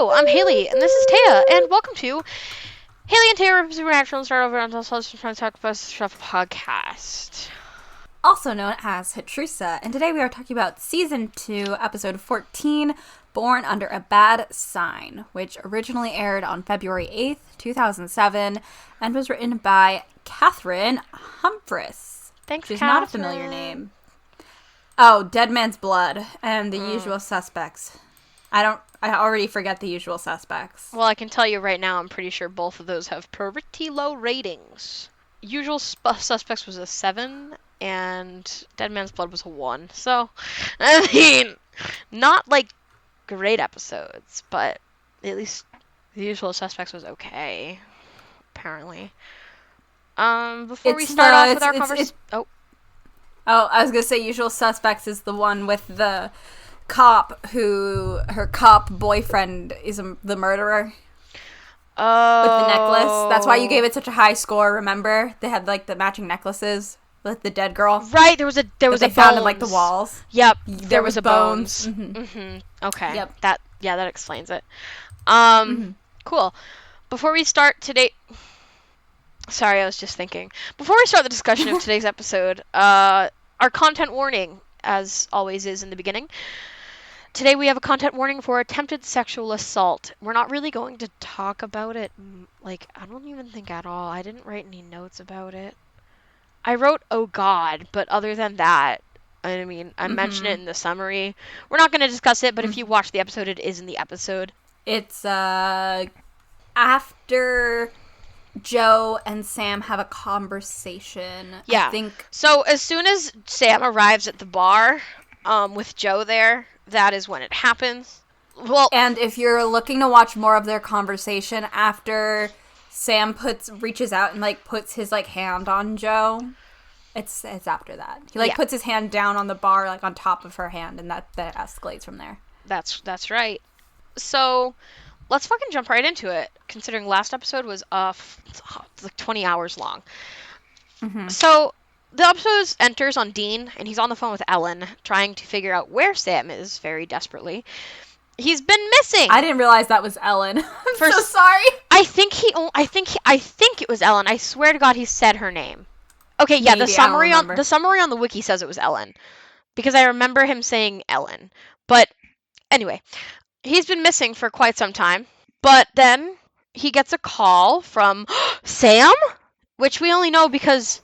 Hello, I'm Haley, and this is Taya, and welcome to Haley and Taya Supernatural and Start Over on the podcast. Also known as HATRUSA, and today we are talking about Season 2, Episode 14, Born Under a Bad Sign, which originally aired on February 8th, 2007, and was written by Catherine Humphris. Thanks, which is not a familiar name. Oh, Dead Man's Blood and The Usual Suspects. I already forget The Usual Suspects. Well, I can tell you right now, I'm pretty sure both of those have pretty low ratings. Usual Suspects was a 7, and Dead Man's Blood was a 1. So, I mean, not like great episodes, but at least The Usual Suspects was okay, apparently. Before we start off with our conversation... Oh, I was going to say Usual Suspects is the one with the cop who, her cop boyfriend is the murderer. Oh. With the necklace. That's why you gave it such a high score, remember? They had, like, the matching necklaces with the dead girl. Right, there was a found in, like, the walls. Yep, there was a bones. Okay, yep. That explains it. Cool. Before we start today... Sorry, I was just thinking. Before we start the discussion of today's episode, our content warning, as always is in the beginning. Today we have a content warning for attempted sexual assault. We're not really going to talk about it, like, I don't even think at all. I didn't write any notes about it. I wrote, oh God, but other than that, I mean, I mentioned it in the summary. We're not going to discuss it, but if you watch the episode, it is in the episode. It's, after Joe and Sam have a conversation. Yeah. I think. So as soon as Sam arrives at the bar, with Joe there, that is when it happens. Well, and if you're looking to watch more of their conversation after Sam reaches out and, like, puts his, like, hand on Joe, it's after that. He, like, puts his hand down on the bar, like, on top of her hand, and that escalates from there. That's right. So let's fucking jump right into it, considering last episode was like 20 hours long. So the episode enters on Dean, and he's on the phone with Ellen, trying to figure out where Sam is very desperately. He's been missing. I didn't realize that was Ellen. I'm so sorry. I think it was Ellen. I swear to God, he said her name. Okay, yeah, Maybe, the summary on the wiki says it was Ellen, because I remember him saying Ellen. But anyway, he's been missing for quite some time. But then he gets a call from Sam, which we only know because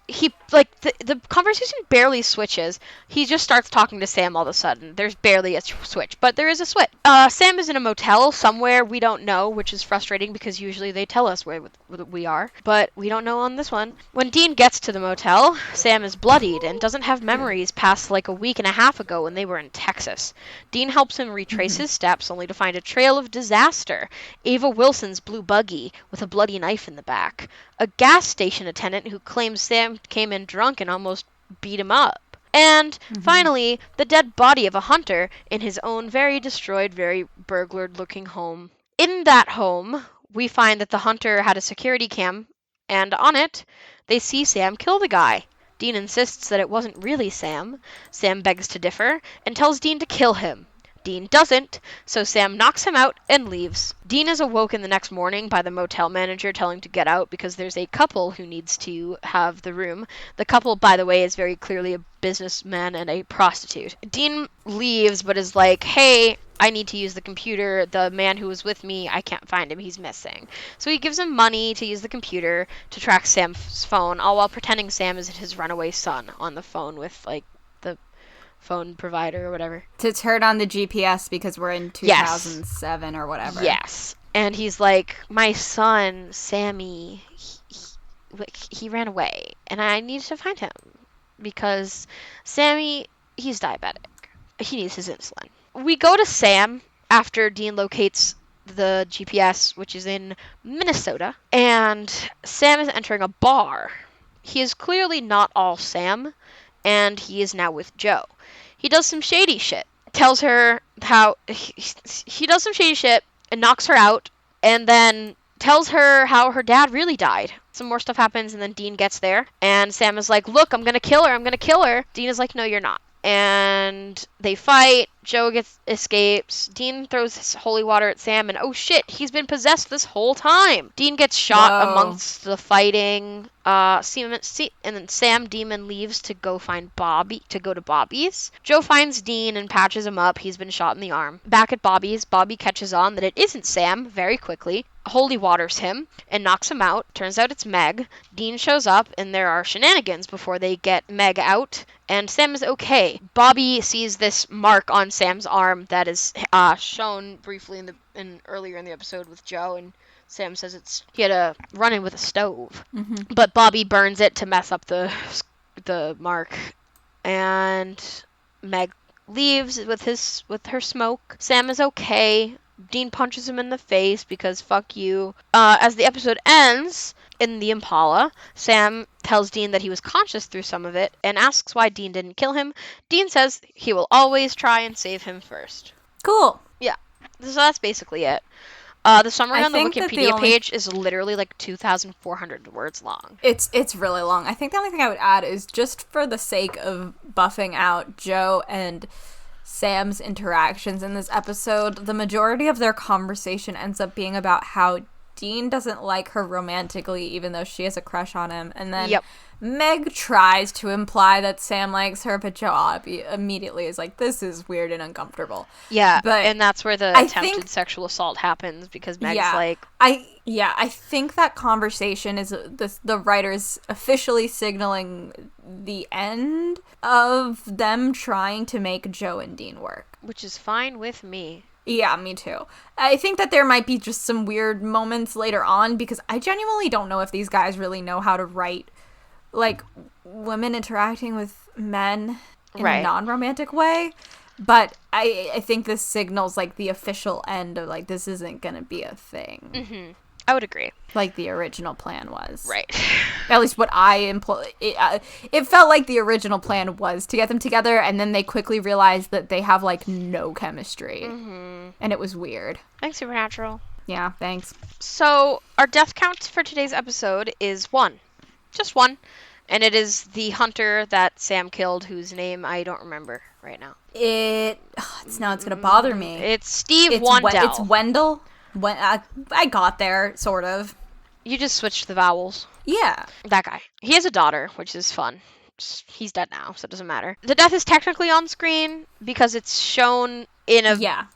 he, like, the conversation barely switches. He just starts talking to Sam all of a sudden. There's barely a switch, but there is a switch. Sam is in a motel somewhere we don't know, which is frustrating because usually they tell us where we are, but we don't know on this one. When Dean gets to the motel, Sam is bloodied and doesn't have memories past like a week and a half ago when they were in Texas. Dean helps him retrace his steps, only to find a trail of disaster. Ava Wilson's blue buggy with a bloody knife in the back. A gas station attendant who claims Sam came in drunk and almost beat him up. And finally, the dead body of a hunter in his own very destroyed, very burglared-looking home. In that home, we find that the hunter had a security cam, and on it, they see Sam kill the guy. Dean insists that it wasn't really Sam. Sam begs to differ and tells Dean to kill him. Dean doesn't, so Sam knocks him out and leaves. Dean is awoken the next morning by the motel manager telling him to get out because there's a couple who needs to have the room. The couple, by the way, is very clearly a businessman and a prostitute. Dean leaves but is like, hey, I need to use the computer. The man who was with me, I can't find him. He's missing. So he gives him money to use the computer to track Sam's phone, all while pretending Sam is his runaway son on the phone with, like, the phone provider or whatever. To turn on the GPS because we're in 2007 or whatever. Yes. And he's like, my son, Sammy, he ran away. And I need to find him. Because Sammy, he's diabetic. He needs his insulin. We go to Sam after Dean locates the GPS, which is in Minnesota. And Sam is entering a bar. He is clearly not all Sam. And he is now with Joe. He does some shady shit. Tells her how he does some shady shit and knocks her out, and then tells her how her dad really died. Some more stuff happens, and then Dean gets there, and Sam is like, look, I'm gonna kill her. Dean is like, no, you're not. and they fight. Joe escapes. Dean throws his holy water at Sam, and oh shit, he's been possessed this whole time. Dean gets shot amongst the fighting. And then Sam Demon leaves to go find Bobby, to go to Bobby's. Joe finds Dean and patches him up. He's been shot in the arm. Back at Bobby's, Bobby catches on that it isn't Sam very quickly. Holy waters him and knocks him out. Turns out it's Meg. Dean shows up, and there are shenanigans before they get Meg out, and Sam is okay. Bobby sees this mark on Sam's arm that is shown briefly earlier in the episode with Joe, and Sam says he had a run-in with a stove. Mm-hmm. But Bobby burns it to mess up the mark, and Meg leaves with her smoke. Sam is okay. Dean punches him in the face because fuck you. As the episode ends, in the Impala, Sam tells Dean that he was conscious through some of it and asks why Dean didn't kill him. Dean says he will always try and save him first. Cool. Yeah. So that's basically it. The summary on the Wikipedia page is literally like 2,400 words long. It's really long. I think the only thing I would add is just for the sake of buffing out Joe and Sam's interactions in this episode, the majority of their conversation ends up being about how Dean doesn't like her romantically, even though she has a crush on him. And then Meg tries to imply that Sam likes her, but Joe immediately is like, this is weird and uncomfortable. Yeah, and that's where the attempted sexual assault happens, because Meg's like... I think that conversation is the writers officially signaling the end of them trying to make Joe and Dean work. Which is fine with me. Yeah, me too. I think that there might be just some weird moments later on, because I genuinely don't know if these guys really know how to write, like, women interacting with men in a non-romantic way. But I think this signals, like, the official end of, like, this isn't gonna be a thing. Mm-hmm. I would agree. Like the original plan was. Right. At least what it felt like the original plan was to get them together, and then they quickly realized that they have, like, no chemistry. Mm-hmm. And it was weird. Thanks, Supernatural. Yeah, thanks. So, our death count for today's episode is 1. Just 1. And it is the hunter that Sam killed, whose name I don't remember right now. It's gonna bother me. It's Steve Wendell. It's Wendell. I got there, sort of. You just switched the vowels. Yeah. That guy. He has a daughter, which is fun. He's dead now, so it doesn't matter. The death is technically on screen because it's shown in a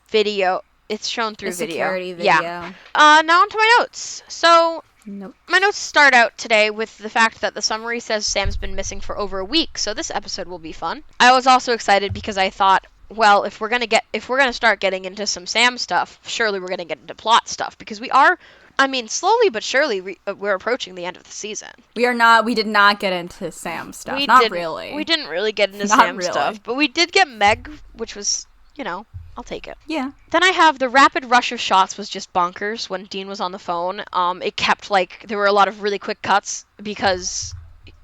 video. It's shown through video. Security video. Yeah. Now onto my notes. So, my notes start out today with the fact that the summary says Sam's been missing for over a week, so this episode will be fun. I was also excited because I thought, well, if we're gonna start getting into some Sam stuff, surely we're gonna get into plot stuff, because we are, slowly but surely we're approaching the end of the season. We did not get into Sam stuff. We didn't really get into Sam stuff, but we did get Meg, which was, I'll take it. Yeah. Then I have the rapid rush of shots was just bonkers when Dean was on the phone. It kept, there were a lot of really quick cuts because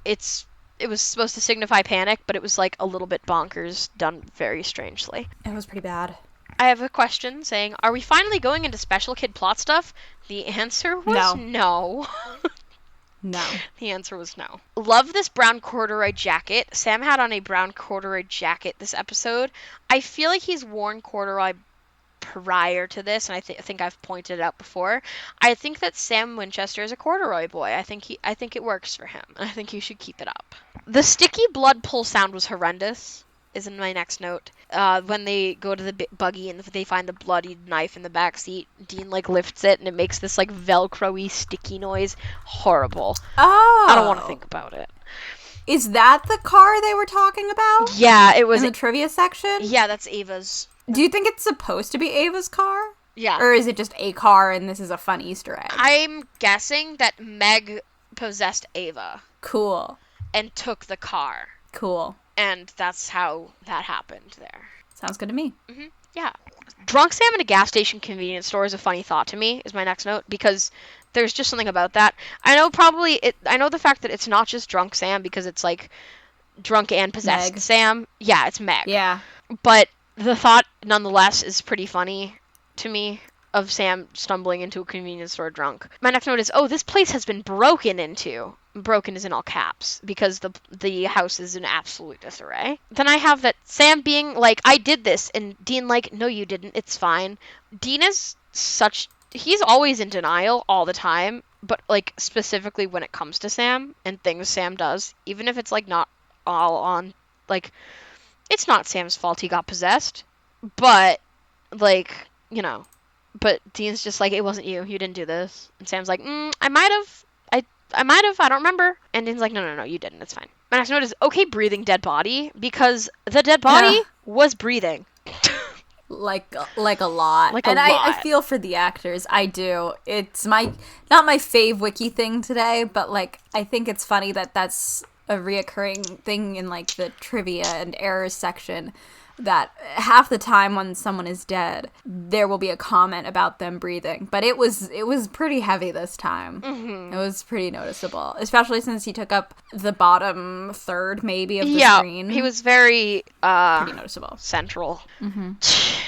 it was supposed to signify panic, but it was, a little bit bonkers, done very strangely. It was pretty bad. I have a question saying, are we finally going into special kid plot stuff? The answer was no. No. The answer was no. Love this brown corduroy jacket. Sam had on a brown corduroy jacket this episode. I feel like he's worn corduroy prior to this, and I think I've pointed it out before. I think that Sam Winchester is a corduroy boy. I think it works for him, and I think he should keep it up. The sticky blood pull sound was horrendous, is in my next note. When they go to the buggy and they find the bloodied knife in the back seat, Dean lifts it and it makes this Velcro-y sticky noise. Horrible. Oh. I don't want to think about it. Is that the car they were talking about? Yeah, it was in the trivia section. Yeah, that's Ava's. Do you think it's supposed to be Ava's car? Yeah. Or is it just a car and this is a fun Easter egg? I'm guessing that Meg possessed Ava. Cool. And took the car. Cool. And that's how that happened there. Sounds good to me. Mm-hmm. Yeah. Drunk Sam in a gas station convenience store is a funny thought to me, is my next note, because there's just something about that. I know the fact that it's not just Drunk Sam, because it's drunk and possessed Meg. Sam. Yeah, it's Meg. Yeah. But the thought, nonetheless, is pretty funny to me. of Sam stumbling into a convenience store drunk. My next note is, oh, this place has been broken into. Broken is in all caps because the house is in absolute disarray. Then I have that Sam being like, I did this, and Dean like, no, you didn't. It's fine. Dean is he's always in denial all the time, but like specifically when it comes to Sam and things Sam does, even if it's like not all on, like, it's not Sam's fault he got possessed, but like, but Dean's just like, it wasn't you didn't do this, and Sam's like, I might have, I don't remember, and Dean's like, no, you didn't, it's fine. My next note is, okay, breathing dead body, because the dead body was breathing. Like a lot. Like and a lot. I feel for the actors. I do. It's not my fave wiki thing today, but like I think it's funny that that's a reoccurring thing in like the trivia and errors section, that half the time when someone is dead, there will be a comment about them breathing. But it was pretty heavy this time. Mm-hmm. It was pretty noticeable, especially since he took up the bottom third maybe of the screen. He was very pretty noticeable, central. Mm-hmm.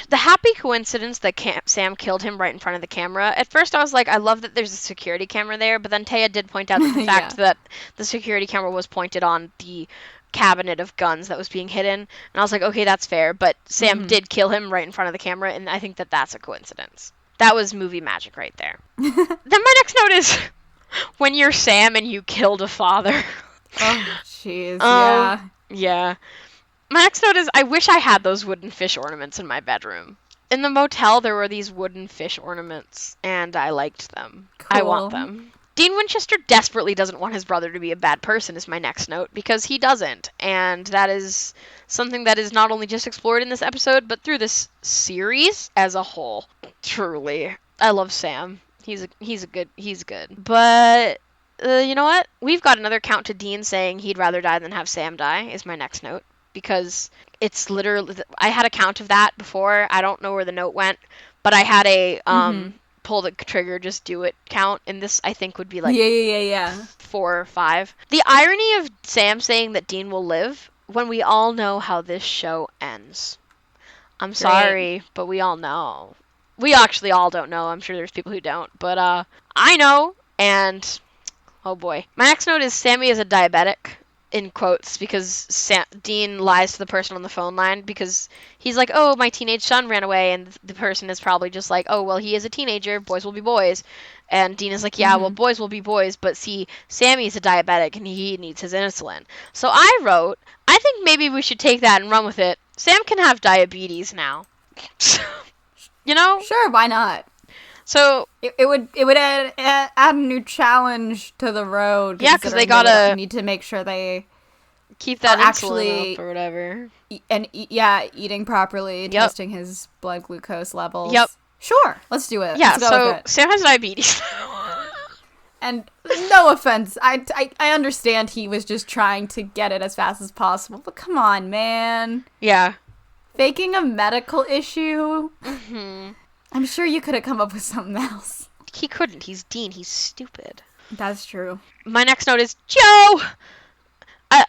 The happy coincidence that Sam killed him right in front of the camera. At first I was like, I love that there's a security camera there, but then Taya did point out the fact that the security camera was pointed on the cabinet of guns that was being hidden, and I was like, okay, that's fair, but Sam did kill him right in front of the camera, and I think that that's a coincidence. That was movie magic right there. Then my next note is, when you're Sam and you killed a father. Oh, jeez, yeah. My next note is, I wish I had those wooden fish ornaments in my bedroom. In the motel, there were these wooden fish ornaments, and I liked them. Cool. I want them. Dean Winchester desperately doesn't want his brother to be a bad person is my next note, because he doesn't, and that is something that is not only just explored in this episode, but through this series as a whole. Truly. I love Sam. He's good. But, you know what? We've got another count to Dean saying he'd rather die than have Sam die, is my next note, because it's literally, I had a count of that before. I don't know where the note went, but I had a, pull the trigger, just do it count, and this I think would be like 4 or 5. The irony of Sam saying that Dean will live when we all know how this show ends. I'm sorry, but we all know. We actually all don't know. I'm sure there's people who don't, but I know, and oh boy. My next note is Sammy is a diabetic, in quotes, because Dean lies to the person on the phone line, because he's like, oh, my teenage son ran away, and the person is probably just like, oh, well, he is a teenager, boys will be boys. And Dean is like, yeah, well, boys will be boys, but see, Sammy's a diabetic, and he needs his insulin. So I wrote, I think maybe we should take that and run with it. Sam can have diabetes now. You know? Sure, why not? So it would add a new challenge to the road. Yeah, because they gotta need to make sure they keep that insulin up or whatever, eating properly, testing his blood glucose levels. Yep. Sure, let's do it. Yeah. Let's go So with it. Sam has diabetes. And no offense, I understand he was just trying to get it as fast as possible, but come on, man. Yeah. Faking a medical issue. Mm-hmm. I'm sure you could have come up with something else. He couldn't. He's Dean. He's stupid. That's true. My next note is Joe!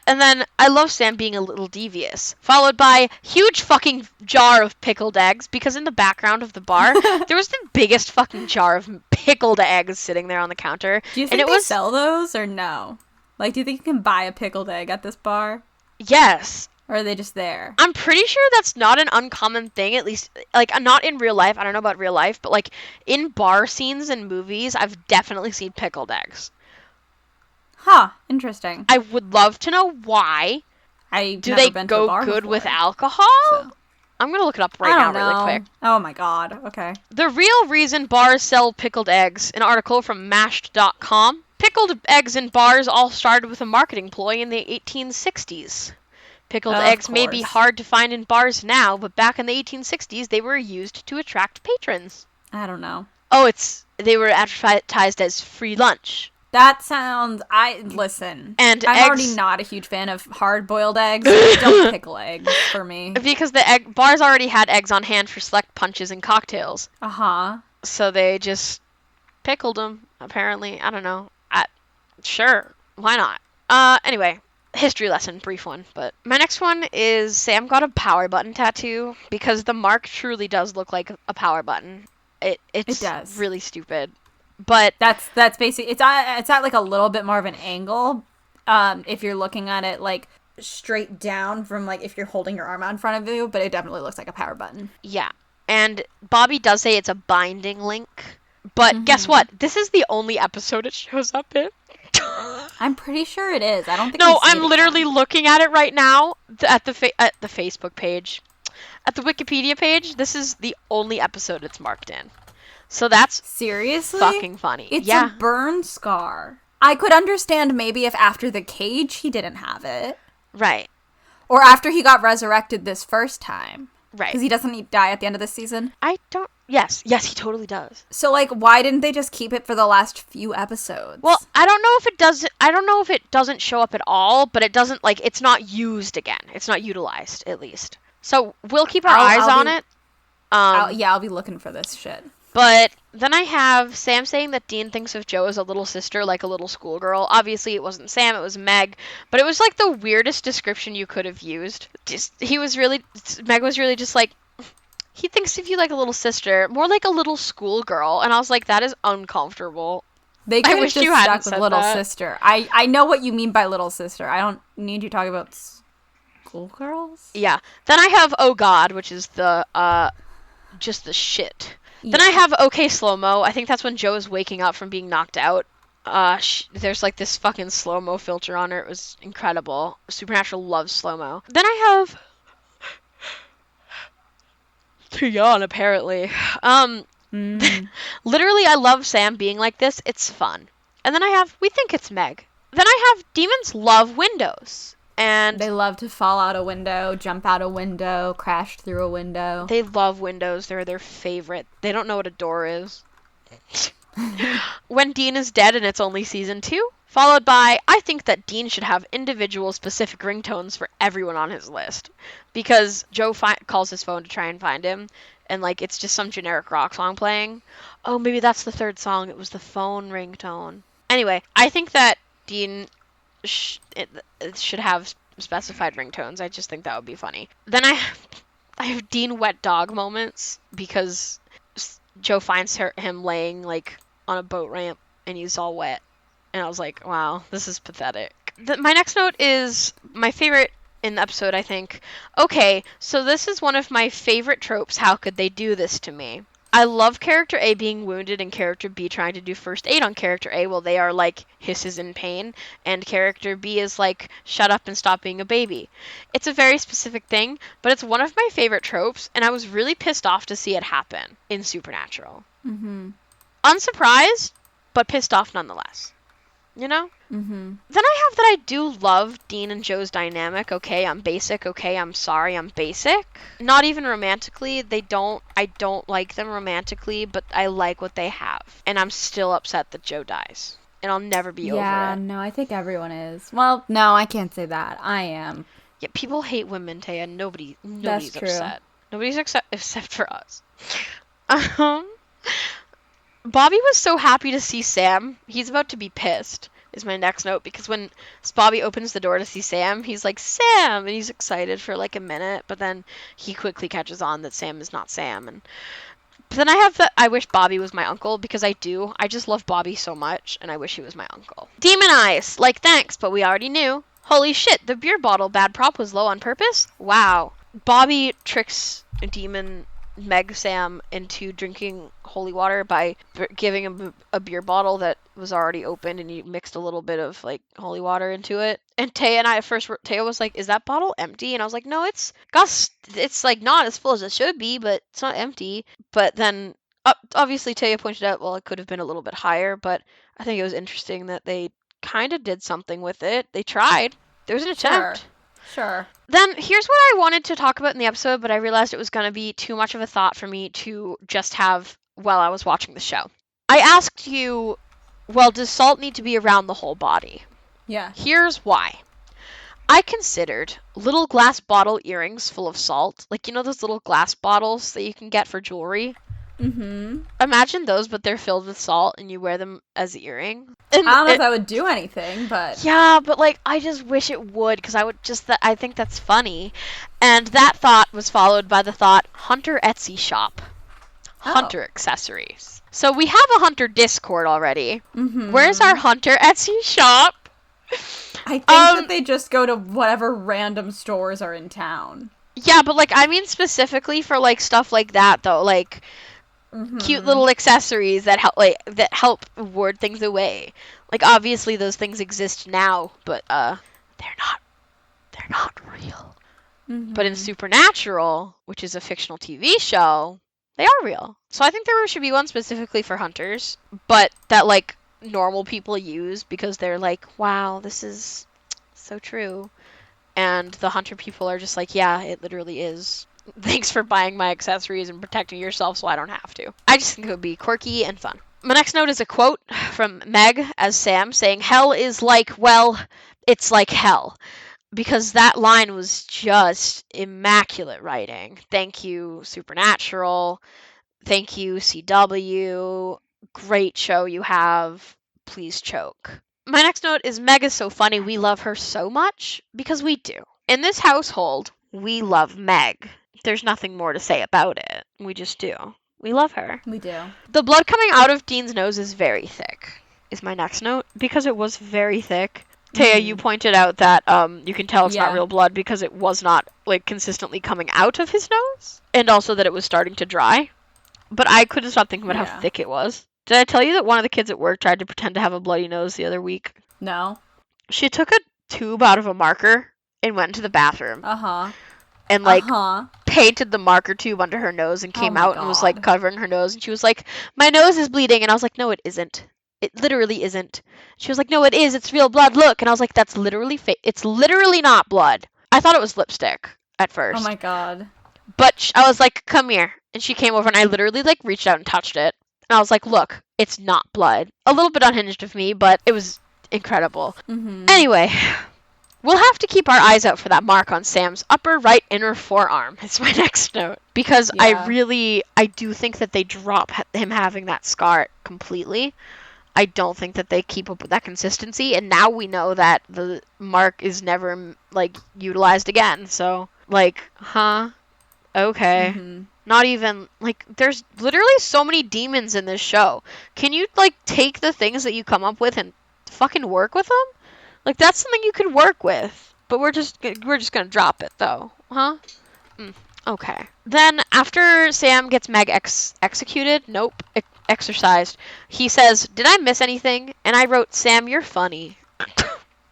And then I love Sam being a little devious, followed by huge fucking jar of pickled eggs, because in the background of the bar, there was the biggest fucking jar of pickled eggs sitting there on the counter. Do you think they sell those or no? Like, do you think you can buy a pickled egg at this bar? Yes. Or are they just there? I'm pretty sure that's not an uncommon thing, at least, like, not in real life. I don't know about real life, but, like, in bar scenes and movies, I've definitely seen pickled eggs. Huh. Interesting. I would love to know why. Do they go good with alcohol? So. I'm going to look it up right now really quick. Oh my god. Okay. The real reason bars sell pickled eggs, an article from mashed.com. Pickled eggs in bars all started with a marketing ploy in the 1860s. Pickled eggs may be hard to find in bars now, but back in the 1860s, they were used to attract patrons. I don't know. Oh, they were advertised as free lunch. That sounds... Listen. And I'm already not a huge fan of hard-boiled eggs. Don't pickle eggs for me. Because bars already had eggs on hand for select punches and cocktails. Uh-huh. So they just pickled them, apparently. I don't know. Sure. Why not? Anyway. History lesson, brief one, but my next one is Sam got a power button tattoo, because the mark truly does look like a power button. It's does. really stupid. But that's basically it's at like a little bit more of an angle. If you're looking at it like straight down from like if you're holding your arm out in front of you, but it definitely looks like a power button. yeah. And Bobby does say it's a binding link. But guess what? This is the only episode it shows up in. I'm pretty sure it is. I don't think. No, I'm literally looking at it right now at the Facebook page, at the Wikipedia page. This is the only episode it's marked in. So that's seriously fucking funny. It's a burn scar. I could understand maybe if after the cage he didn't have it, right? Or after he got resurrected this first time, right? Because he doesn't die at the end of this season. I don't. Yes, he totally does. So, like, why didn't they just keep it for the last few episodes? Well, I don't know if it does. I don't know if it doesn't show up at all, but it doesn't, like, it's not used again. It's not utilized, at least. So we'll keep our eyes on it. I'll be looking for this shit. But then I have Sam saying that Dean thinks of Jo as a little sister, like a little schoolgirl. Obviously, it wasn't Sam, it was Meg. But it was, like, the weirdest description you could have used. Meg was really just like, he thinks of you like a little sister, more like a little schoolgirl. And I was like, that is uncomfortable. They could have just stuck with little sister. I know what you mean by little sister. I don't need you talking about schoolgirls. Yeah. Then I have Oh God, which is the, just the shit. Yeah. Then I have Okay Slow-Mo. I think that's when Jo is waking up from being knocked out. There's like this fucking slow-mo filter on her. It was incredible. Supernatural loves slow-mo. Then I have... to yawn, apparently. Literally, I love Sam being like this. It's fun. And then I have, we think it's Meg. Then I have demons love windows. And they love to fall out a window, jump out a window, crash through a window. They love windows. They're their favorite. They don't know what a door is. When Dean is dead and it's only season 2. Followed by, I think that Dean should have individual specific ringtones for everyone on his list. Because Jo calls his phone to try and find him, and, like, it's just some generic rock song playing. Oh, maybe that's the third song. It was the phone ringtone. Anyway, I think that Dean should have specified ringtones. I just think that would be funny. Then I have Dean wet dog moments, because Jo finds him laying, like, on a boat ramp, and he's all wet. And I was like, wow, this is pathetic. My next note is my favorite in the episode, I think. Okay, so this is one of my favorite tropes. How could they do this to me? I love character A being wounded and character B trying to do first aid on character A while they are, like, hisses in pain. And character B is like, shut up and stop being a baby. It's a very specific thing, but it's one of my favorite tropes, and I was really pissed off to see it happen in Supernatural. Mm-hmm. Unsurprised, but pissed off nonetheless. You know? Mm-hmm. Then I have that I do love Dean and Jo's dynamic. Okay, I'm basic. Okay, I'm sorry, I'm basic. Not even romantically. I don't like them romantically, but I like what they have. And I'm still upset that Jo dies. And I'll never be over it. Yeah, no, I think everyone is. Well, no, I can't say that. I am. Yeah, people hate women, Taya. Nobody's That's true. upset. Nobody's except for us. Bobby was so happy to see Sam. He's about to be pissed, is my next note, because when Bobby opens the door to see Sam, he's like, Sam! And he's excited for like a minute, but then he quickly catches on that Sam is not Sam. But then I have that I wish Bobby was my uncle, because I do. I just love Bobby so much, and I wish he was my uncle. Demon Eyes! Like, thanks, but we already knew. Holy shit, the beer bottle bad prop was low on purpose? Wow. Bobby tricks Demon Meg Sam into drinking holy water by giving him a beer bottle that was already opened, and he mixed a little bit of like holy water into it. And Taya and I at first, Taya was like, "Is that bottle empty?" And I was like, "No, it's like not as full as it should be, but it's not empty." But then obviously Taya pointed out, well, it could have been a little bit higher, but I think it was interesting that they kind of did something with it. They tried. There was an attempt. Sure. Then here's what I wanted to talk about in the episode, but I realized it was going to be too much of a thought for me to just have while I was watching the show. I asked you, well, does salt need to be around the whole body? Yeah. Here's why. I considered little glass bottle earrings full of salt. Like, you know those little glass bottles that you can get for jewelry? Mm-hmm. Imagine those, but they're filled with salt, and you wear them as an earring. And I don't know if that would do anything, but... Yeah, but, like, I just wish it would, because I think that's funny. And that thought was followed by the thought, Hunter Etsy shop. hunter accessories. So we have a hunter Discord already. Mm-hmm. Where's our hunter Etsy shop? I think that they just go to whatever random stores are in town. Yeah, but like I mean specifically for like stuff like that though, like cute little accessories that help ward things away. Like obviously those things exist now, but they're not real. Mm-hmm. But in Supernatural, which is a fictional TV show, they are real. So I think there should be one specifically for hunters, but that like normal people use because they're like, wow, this is so true. And the hunter people are just like, yeah, it literally is. Thanks for buying my accessories and protecting yourself so I don't have to. I just think it would be quirky and fun. My next note is a quote from Meg as Sam saying, hell is like, well, it's like hell. Because that line was just immaculate writing. Thank you, Supernatural. Thank you, CW. Great show you have. Please choke. My next note is Meg is so funny. We love her so much because we do. In this household, we love Meg. There's nothing more to say about it. We just do. We love her. We do. The blood coming out of Dean's nose is very thick, is my next note, because it was very thick. Taya, you pointed out that you can tell it's not real blood because it was not like consistently coming out of his nose, and also that it was starting to dry. But I couldn't stop thinking about how thick it was. Did I tell you that one of the kids at work tried to pretend to have a bloody nose the other week? No. She took a tube out of a marker and went into the bathroom. And like painted the marker tube under her nose and came out and was like covering her nose, and she was like, my nose is bleeding, and I was like, no, it isn't. It literally isn't. She was like, no, it is. It's real blood. Look. And I was like, that's literally fake. It's literally not blood. I thought it was lipstick at first. Oh my god. But I was like, come here. And she came over and I literally like reached out and touched it. And I was like, look, it's not blood. A little bit unhinged of me, but it was incredible. Anyway, we'll have to keep our eyes out for that mark on Sam's upper right inner forearm. It's my next note. Because I do think that they drop him having that scar completely. I don't think that they keep up with that consistency, and now we know that the mark is never, like, utilized again, so, like, okay. Not even, like, there's literally so many demons in this show. Can you, like, take the things that you come up with and fucking work with them? Like, that's something you can work with, but we're just gonna drop it, though, okay. Then, after Sam gets Meg executed, exercised, he says, did I miss anything? And I wrote, Sam, you're funny.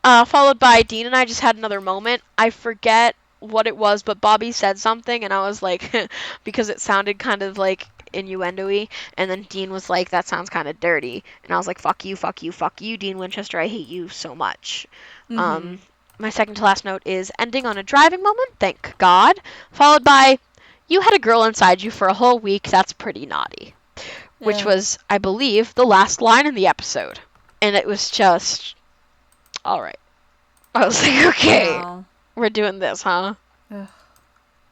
Followed by Dean and I just had another moment. I forget what it was, but Bobby said something, and I was like, because it sounded kind of like innuendo-y, and then Dean was like, that sounds kind of dirty. And I was like, fuck you, fuck you, fuck you, Dean Winchester, I hate you so much. My second to last note is ending on a driving moment, thank God, followed by, you had a girl inside you for a whole week, that's pretty naughty. Which was, I believe, the last line in the episode. And it was just, alright. I was like, okay, we're doing this, huh? Ugh.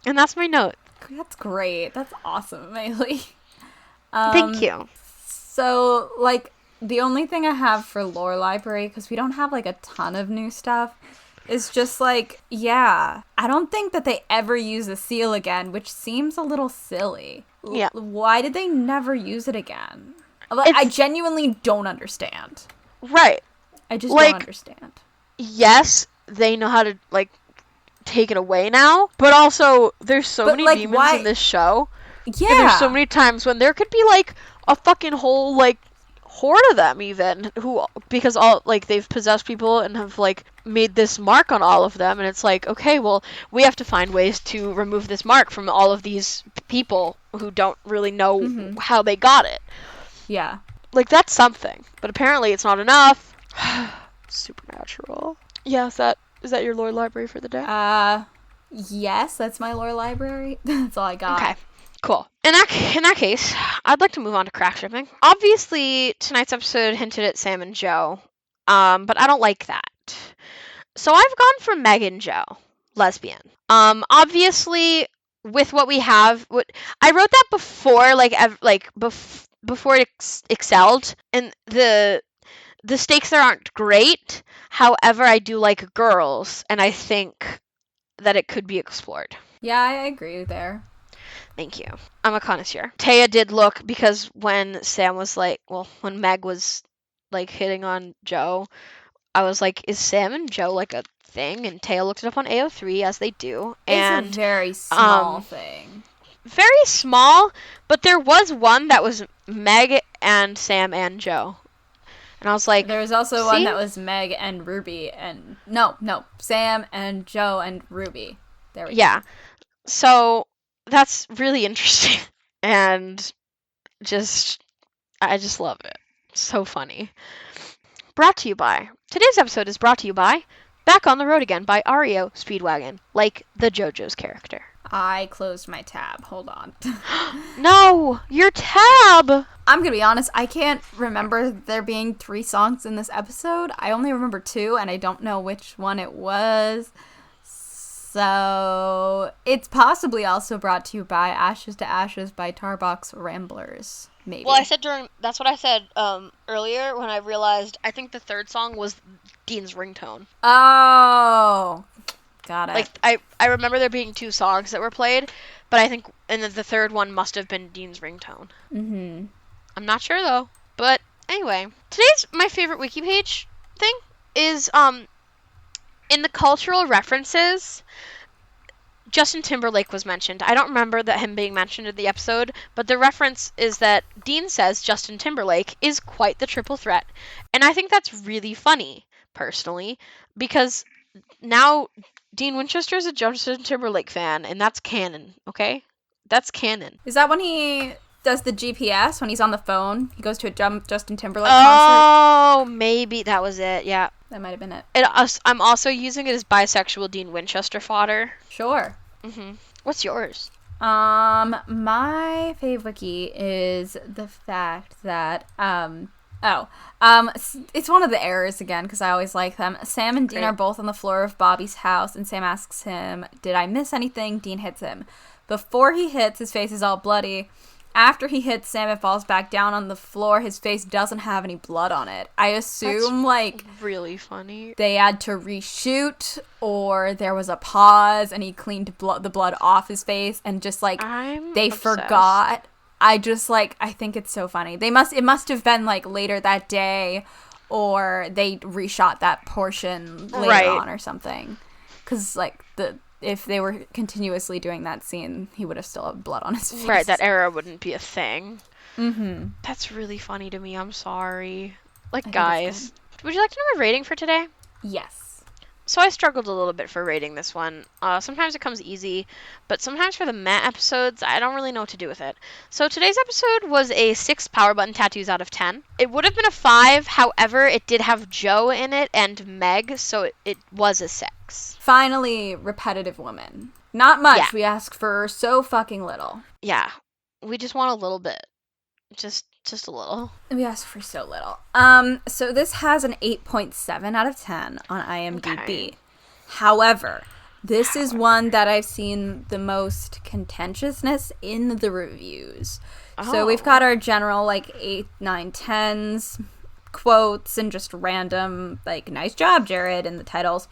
And that's my note. That's great. That's awesome, Maylee. Thank you. So, like, the only thing I have for lore library, because we don't have, like, a ton of new stuff, is just, like, I don't think that they ever use the seal again, which seems a little silly. Yeah. Why did they never use it again? Like, I genuinely don't understand. Right. I just don't understand. Yes, they know how to, like, take it away now, but also, there's so many demons in this show. Yeah. And there's so many times when there could be, like, a fucking whole, like, horde of them, even, because all, like, they've possessed people and have, like, made this mark on all of them, and it's like, okay, well, we have to find ways to remove this mark from all of these people who don't really know how they got it. Yeah. Like, that's something, but apparently it's not enough. Supernatural. Yeah, is that your lore library for the day? Yes, that's my lore library. That's all I got. Okay. Cool. In that case, I'd like to move on to crack shipping. Obviously, tonight's episode hinted at Sam and Joe, but I don't like that. So I've gone for Meg and Joe, lesbian. Obviously, with what we have, I wrote that before, before it excelled, and the stakes there aren't great. However, I do like girls, and I think that it could be explored. Yeah, I agree there. Thank you. I'm a connoisseur. Taya did look, because when Sam was like, well, when Meg was like hitting on Joe, I was like, is Sam and Joe like a thing? And Taya looked it up on AO3, as they do. It's a And very small thing. very small, but there was one that was Meg and Sam and Joe. And I was like, There was also see? one that was Meg and Ruby and no, Sam and Joe and Ruby. There we go. Yeah. So that's really interesting. And I just love it. So funny. Today's episode is brought to you by Back on the Road Again by REO Speedwagon, like the JoJo's character. I closed my tab. Hold on. No, your tab! I'm gonna be honest, I can't remember there being 3 songs in this episode. I only remember 2, and I don't know which one it was. So, it's possibly also brought to you by Ashes to Ashes by Tarbox Ramblers. Maybe. Well, that's what I said earlier when I realized I think the third song was Dean's ringtone. Oh, got it. Like, I remember there being 2 songs that were played, but I think the third one must have been Dean's ringtone. Mm-hmm. I'm not sure though. But anyway, today's my favorite wiki page thing is in the cultural references, Justin Timberlake was mentioned. I don't remember that him being mentioned in the episode, but the reference is that Dean says Justin Timberlake is quite the triple threat. And I think that's really funny, personally, because now Dean Winchester is a Justin Timberlake fan, and that's canon, okay? That's canon. Is that when he does the GPS, when he's on the phone? He goes to a Justin Timberlake concert? Oh, maybe that was it, yeah. That might have been it. I'm also using it as bisexual Dean Winchester fodder. Sure. Mm-hmm. What's yours? My fave wiki is the fact that, it's one of the errors again, because I always like them. Sam and Dean are both on the floor of Bobby's house, and Sam asks him, did I miss anything? Dean hits him. Before he hits, his face is all bloody. After he hits Sam and falls back down on the floor, his face doesn't have any blood on it. I assume, That's really funny. They had to reshoot, or there was a pause, and he cleaned the blood off his face, and just, they forgot. I think it's so funny. It must have been, later that day, or they reshot that portion later on or something. Because, if they were continuously doing that scene, he would have still had blood on his face. Right, that era wouldn't be a thing. Mm-hmm. That's really funny to me. I'm sorry. Guys, would you like to know my rating for today? Yes. So I struggled a little bit for rating this one. Sometimes it comes easy, but sometimes for the Matt episodes, I don't really know what to do with it. So today's episode was a 6 power button tattoos out of 10. It would have been a 5, however, it did have Joe in it and Meg, so it was a 6. Finally, repetitive woman. Not much. Yeah. We ask for so fucking little. Yeah, we just want a little bit. Just a little. We ask for so little. So this has an 8.7 out of 10 on IMDb. Okay. However, this is one that I've seen the most contentiousness in the reviews. Oh. So we've got our general 8, 9, 10s, quotes, and just random nice job, Jared, in the titles.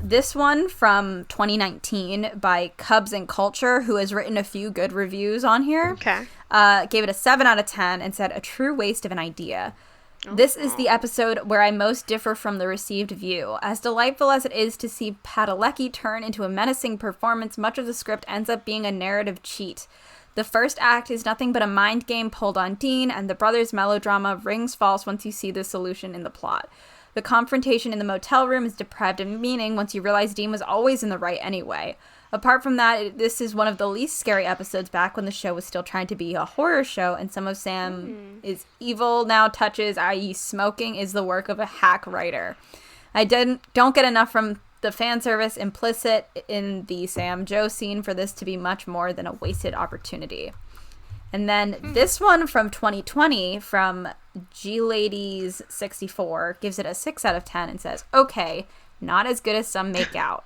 This one from 2019 by Cubs and Culture, who has written a few good reviews on here. Okay. Gave it a 7 out of 10 and said, a true waste of an idea. This is the episode where I most differ from the received view. As delightful as it is to see Padalecki turn into a menacing performance, much of the script ends up being a narrative cheat. The first act is nothing but a mind game pulled on Dean, and the brothers' melodrama rings false once you see the solution in the plot. The confrontation in the motel room is deprived of meaning once you realize Dean was always in the right anyway. Apart from that, this is one of the least scary episodes back when the show was still trying to be a horror show, and some of Sam is evil now touches, i.e. smoking, is the work of a hack writer. I don't get enough from the fan service implicit in the Sam Joe scene for this to be much more than a wasted opportunity. And then this one from 2020 from GLadies64 gives it a 6 out of 10 and says, okay, not as good as some make out.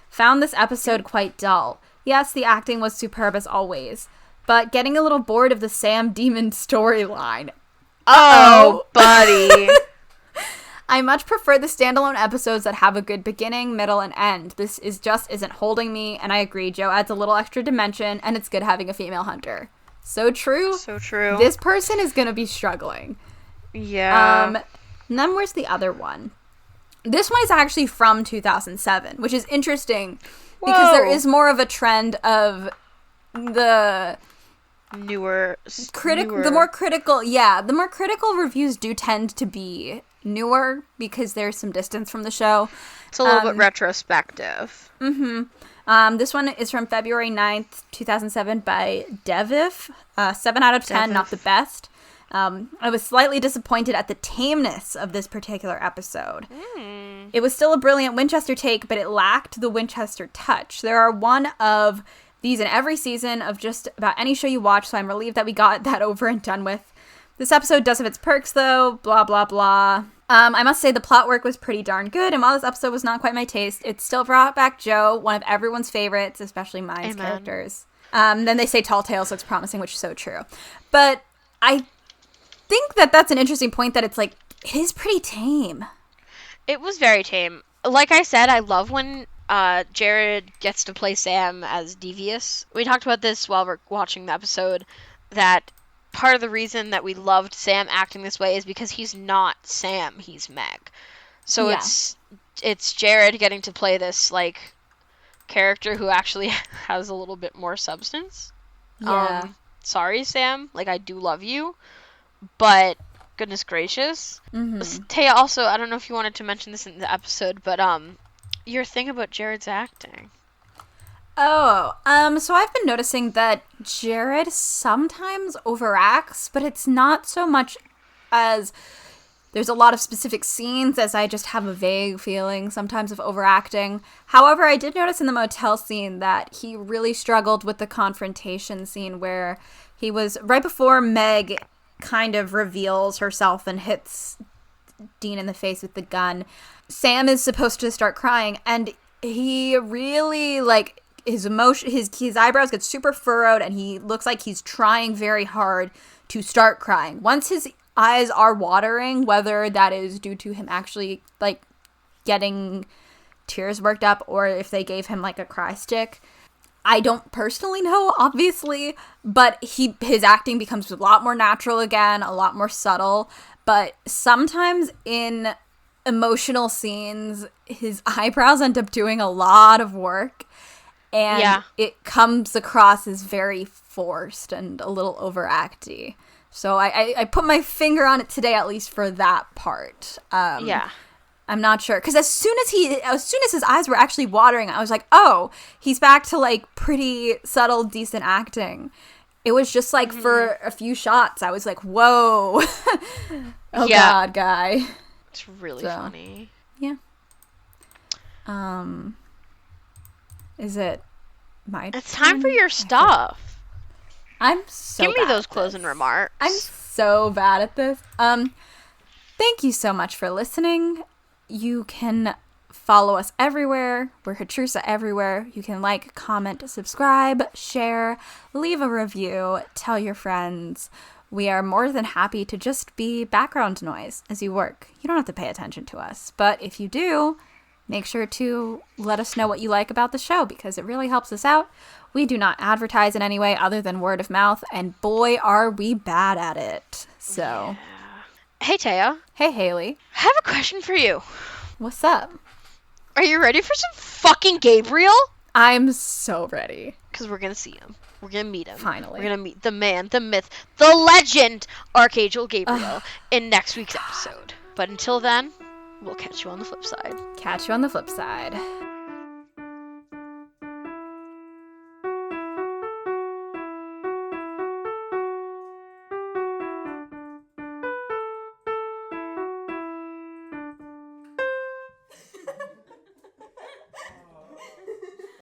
Found this episode quite dull. Yes, the acting was superb as always, but getting a little bored of the Sam Demon storyline. Oh, buddy. I much prefer the standalone episodes that have a good beginning, middle, and end. This isn't holding me, and I agree. Joe adds a little extra dimension, and it's good having a female hunter. So true. So true. This person is gonna be struggling. Yeah. And then where's the other one? This one is actually from 2007, which is interesting because there is more of a trend of the newer. The more critical reviews do tend to be newer because there's some distance from the show. It's a little bit retrospective. This one is from February 9th, 2007 by Devif. 7 out of 10, not the best. I was slightly disappointed at the tameness of this particular episode. It was still a brilliant Winchester take, but it lacked the Winchester touch. There are one of these in every season of just about any show you watch, so I'm relieved that we got that over and done with. This episode does have its perks, though. Blah, blah, blah. I must say the plot work was pretty darn good, and while this episode was not quite my taste, it still brought back Joe, one of everyone's favorites, especially mine's characters. Then they say Tall Tales looks promising, which is so true. But I think that that's an interesting point, that it's like, it is pretty tame. It was very tame. Like I said, I love when Jared gets to play Sam as devious. We talked about this while we're watching the episode, that part of the reason that we loved Sam acting this way is because he's not Sam, he's Meg. So it's Jared getting to play this, like, character who actually has a little bit more substance. Yeah. Sorry, Sam. Like, I do love you. But, goodness gracious. Taya, also, I don't know if you wanted to mention this in the episode, but, your thing about Jared's acting. So I've been noticing that Jared sometimes overacts, but it's not so much as there's a lot of specific scenes as I just have a vague feeling sometimes of overacting. However, I did notice in the motel scene that he really struggled with the confrontation scene where he was, right before Meg kind of reveals herself and hits Dean in the face with the gun, Sam is supposed to start crying, and he really, like, his eyebrows get super furrowed, and he looks like he's trying very hard to start crying. Once his eyes are watering, whether that is due to him actually, like, getting tears worked up, or if they gave him, like, a cry stick, I don't personally know, obviously, but his acting becomes a lot more natural again, a lot more subtle. But sometimes in emotional scenes, his eyebrows end up doing a lot of work, and it comes across as very forced and a little overacty. So I put my finger on it today, at least for that part. I'm not sure, because as soon as his eyes were actually watering, I was like, oh, he's back to, like, pretty subtle, decent acting. It was just, like, for a few shots, I was like, whoa. God, guy. It's really funny. Yeah. Is it my It's time for your stuff. I'm so Give me those closing remarks. I'm so bad at this. Thank you so much for listening. You can follow us everywhere. We're Hatrusa everywhere. You can like, comment, subscribe, share, leave a review, tell your friends. We are more than happy to just be background noise as you work. You don't have to pay attention to us, but if you do, make sure to let us know what you like about the show, because it really helps us out. We do not advertise in any way other than word of mouth, and boy, are we bad at it. So... Hey, Taya. Hey, Haley. I have a question for you. What's up? Are you ready for some fucking Gabriel? I'm so ready. Because we're going to see him. We're going to meet him. Finally. We're going to meet the man, the myth, the legend, Archangel Gabriel, in next week's episode. But until then, we'll catch you on the flip side. Catch you on the flip side.